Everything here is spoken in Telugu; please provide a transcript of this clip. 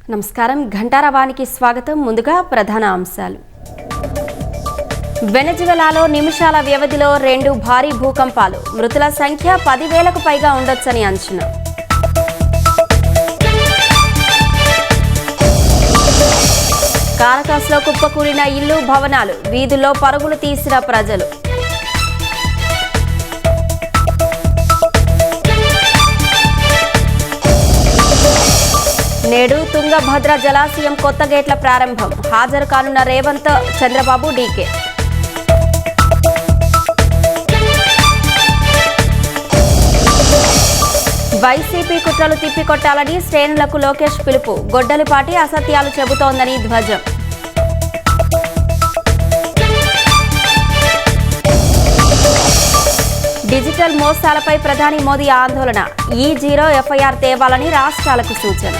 నమస్కారం. ఘంటారవానికి స్వాగతం. ముందుగా ప్రధాన అంశాలు. వెనజువెలాలో నిమిషాల వ్యవధిలో 2 భారీ భూకంపాలు. మృతుల సంఖ్య 10,000కు పైగా ఉండొచ్చని అంచనా. కారకాస్లో కుప్పకూలిన ఇల్లు, భవనాలు. వీధుల్లో పరుగులు తీసిన ప్రజలు. నేడు తుంగభద్ర జలాశయం కొత్త గేట్ల ప్రారంభం. హాజరు కానున్న రేవంత్, చంద్రబాబు, డీకే. వైసీపీ కుట్రలు తిప్పికొట్టాలని శ్రేణులకు లోకేష్ పిలుపు. గొడ్డలిపాటి అసత్యాలు చెబుతోందని ధ్వజం. డిజిటల్ మోసాలపై ప్రధాని మోదీ ఆందోళన. ఈ0 ఎఫ్ఐఆర్ తేవాలని రాష్ట్రాలకు సూచన.